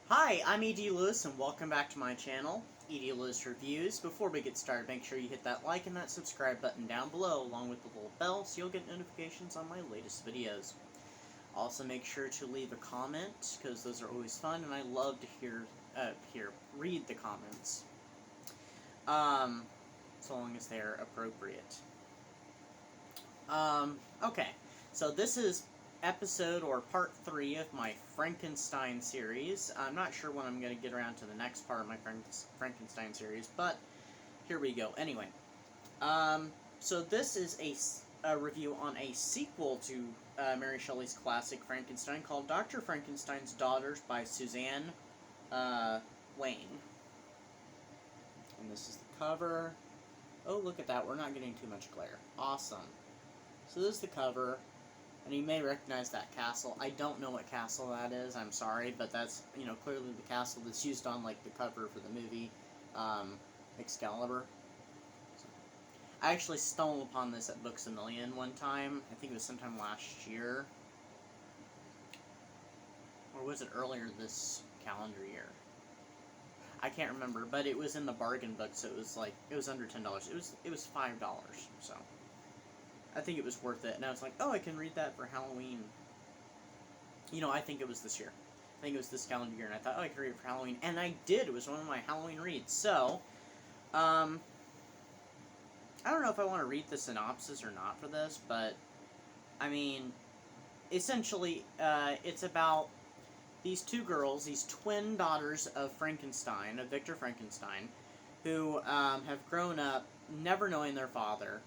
Hi, I'm E.D. Lewis, and welcome back to my channel, E.D. Lewis Reviews. Before we get started, make sure you hit that like and that subscribe button down below, along with the little bell, so you'll get notifications on my latest videos. Also, make sure to leave a comment, because those are always fun, and I love to read the comments. So long as they're appropriate. Okay, so this is episode or part 3 of my Frankenstein series. I'm not sure when I'm going to get around to the next part of my Frankenstein series, but here we go. Anyway, so this is a review on a sequel to Mary Shelley's classic Frankenstein called Dr. Frankenstein's Daughters by Suzanne Wayne. And this is the cover. Oh, look at that. We're not getting too much glare. Awesome. So this is the cover. And you may recognize that castle. I don't know what castle that is, I'm sorry, but that's, clearly the castle that's used on, the cover for the movie, Excalibur. So, I actually stumbled upon this at Books A Million one time. I think it was sometime last year. Or was it earlier this calendar year? I can't remember, but it was in the bargain book, so it was under $10. It was $5, so I think it was worth it, and I was like, oh, I can read that for Halloween. I think it was this year. I think it was this calendar year, and I thought, oh, I can read it for Halloween, and I did. It was one of my Halloween reads. So, I don't know if I want to read the synopsis or not for this, but, essentially, it's about these two girls, these twin daughters of Frankenstein, of Victor Frankenstein, who have grown up never knowing their father.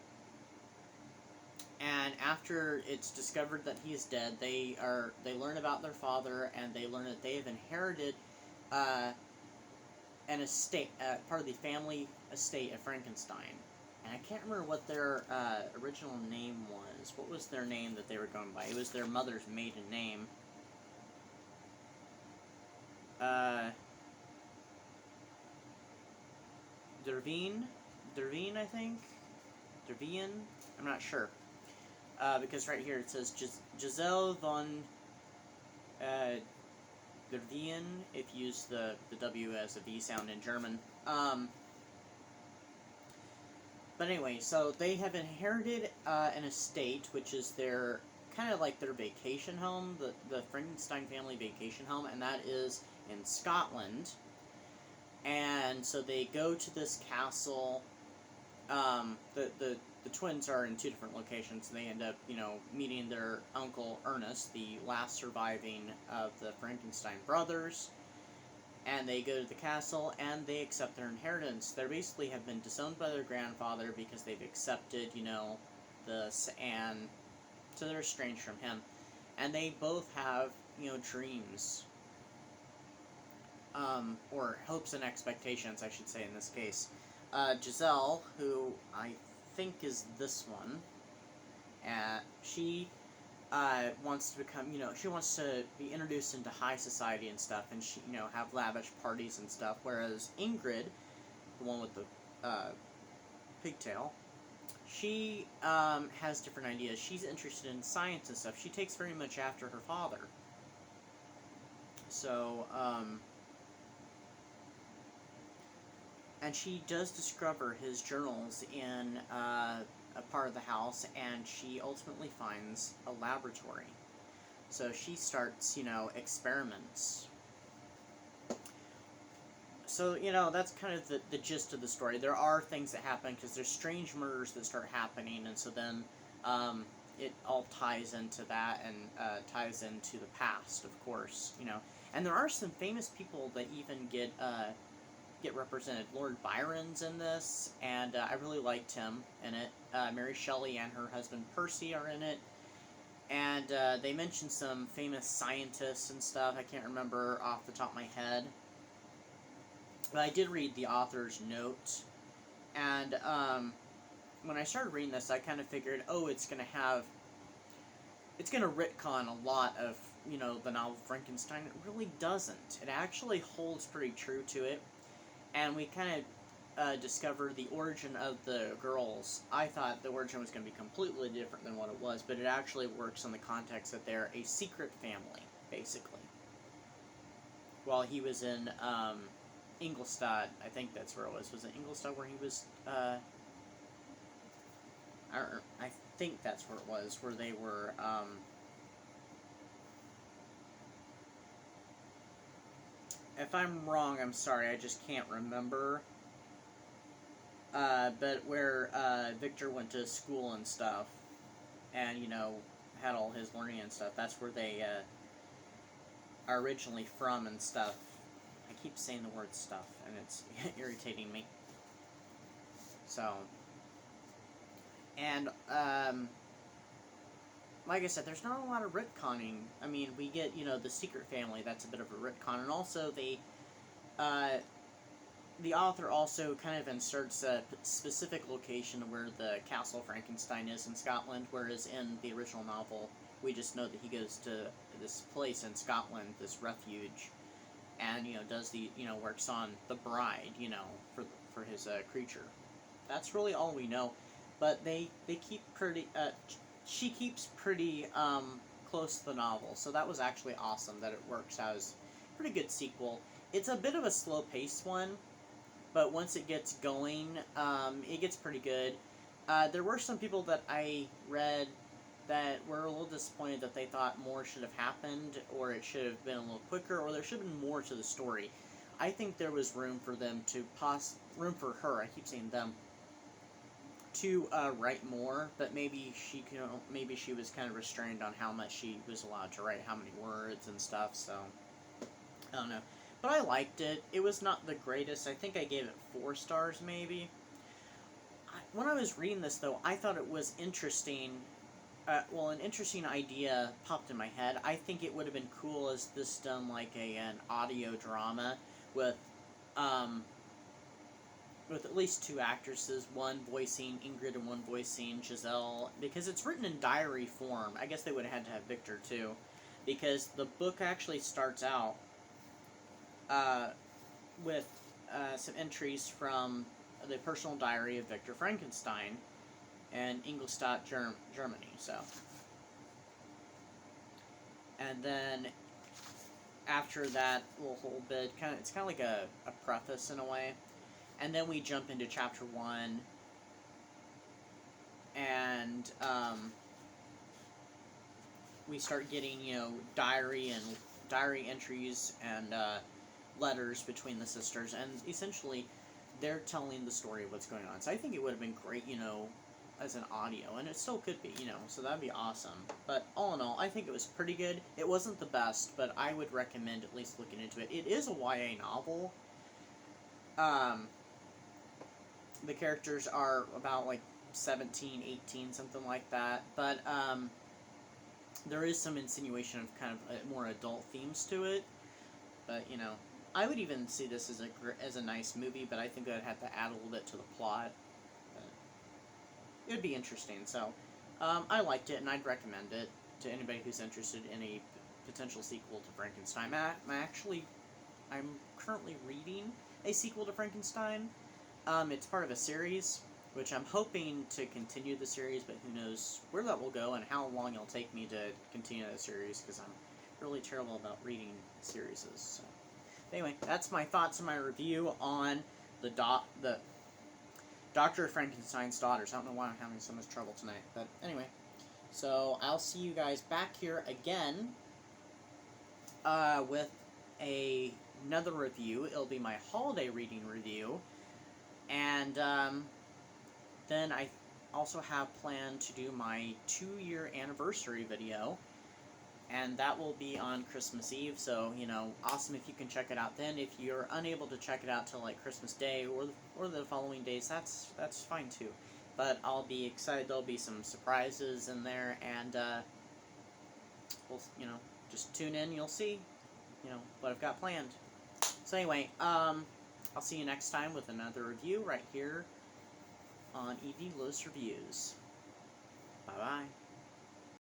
And after it's discovered that he is dead, they learn about their father, and they learn that they have inherited an estate, part of the family estate of Frankenstein. And I can't remember what their original name was. What was their name that they were going by? It was their mother's maiden name. Dervine, I think? Dervian? I'm not sure. Because right here it says Giselle von Dervien, if you use the W as a V sound in German. But anyway, so they have inherited an estate, which is their kind of like their vacation home, the Frankenstein family vacation home, and that is in Scotland. And so they go to this castle. The twins are in two different locations. They end up, meeting their uncle Ernest, the last surviving of the Frankenstein brothers, and they go to the castle and they accept their inheritance. They basically have been disowned by their grandfather because they've accepted, this, and so they're estranged from him. And they both have, dreams, or hopes and expectations, I should say, in this case. Giselle, who I think is this one, she wants to become, she wants to be introduced into high society and stuff, and she, have lavish parties and stuff, whereas Ingrid, the one with the pigtail, she has different ideas. She's interested in science and stuff. She takes very much after her father. So, and she does discover his journals in a part of the house, and she ultimately finds a laboratory. So she starts, experiments. So, that's kind of the gist of the story. There are things that happen, because there's strange murders that start happening, and so then it all ties into that, and ties into the past, of course, And there are some famous people that even get represented. Lord Byron's in this, and I really liked him in it. Mary Shelley and her husband Percy are in it, and they mention some famous scientists and stuff. I can't remember off the top of my head, but I did read the author's note, and when I started reading this, I kind of figured, oh, it's going to retcon a lot of, the novel Frankenstein. It really doesn't. It actually holds pretty true to it. And we kind of discover the origin of the girls. I thought the origin was going to be completely different than what it was, but it actually works in the context that they're a secret family, basically. while he was in Ingolstadt. I think that's where it was. Was it Ingolstadt where he was? I think that's where it was, where they were. If I'm wrong, I'm sorry. I just can't remember. But where Victor went to school and stuff, and had all his learning and stuff. That's where they are originally from and stuff. I keep saying the word stuff, and it's irritating me. So, and like I said, there's not a lot of retconning. I mean, we get the secret family. That's a bit of a retcon, and also the author also kind of inserts a specific location where the Castle Frankenstein is in Scotland, whereas in the original novel, we just know that he goes to this place in Scotland, this refuge, and does the works on the bride, for his creature. That's really all we know, but they keep pretty. She keeps pretty close to the novel, so that was actually awesome that it works as a pretty good sequel. It's a bit of a slow-paced one, but once it gets going, it gets pretty good. There were some people that I read that were a little disappointed that they thought more should have happened, or it should have been a little quicker, or there should have been more to the story. I think there was room for them to room for her. I keep saying them to write more, but maybe she was kind of restrained on how much she was allowed to write, how many words and stuff. So I don't know. But I liked it. It was not the greatest. I think I gave it 4 stars, maybe. When I was reading this, though, I thought it was interesting. An interesting idea popped in my head. I think it would have been cool as this done like an audio drama with at least 2 actresses, one voicing Ingrid and one voicing Giselle, because it's written in diary form. I guess they would have had to have Victor, too, because the book actually starts out with some entries from the personal diary of Victor Frankenstein in Ingolstadt, Germany. So, and then after that little bit, it's kind of like a preface in a way, and then we jump into chapter 1, and we start getting diary entries and letters between the sisters, and essentially they're telling the story of what's going on. So I think it would have been great, as an audio, and it still could be, so that'd be awesome. But all in all, I think it was pretty good. It wasn't the best, but I would recommend at least looking into it. It is a YA novel. The characters are about like 17, 18, something like that, but there is some insinuation of kind of more adult themes to it. But I would even see this as a nice movie, but I think I'd have to add a little bit to the plot. But it would be interesting. So I liked it, and I'd recommend it to anybody who's interested in a potential sequel to Frankenstein. I'm currently reading a sequel to Frankenstein. It's part of a series, which I'm hoping to continue the series, but who knows where that will go and how long it'll take me to continue the series, because I'm really terrible about reading series. So. Anyway, that's my thoughts and my review on the Dr. Frankenstein's Daughters. I don't know why I'm having so much trouble tonight, but anyway. So I'll see you guys back here again with another review. It'll be my holiday reading review, and then I also have planned to do my 2-year anniversary video, and that will be on Christmas Eve, so, awesome if you can check it out then. If you're unable to check it out till, like, Christmas Day or the following days, that's fine, too. But I'll be excited. There'll be some surprises in there, and, we'll, just tune in, you'll see, what I've got planned. So anyway, I'll see you next time with another review right here on E.D. Lewis Reviews. Bye-bye.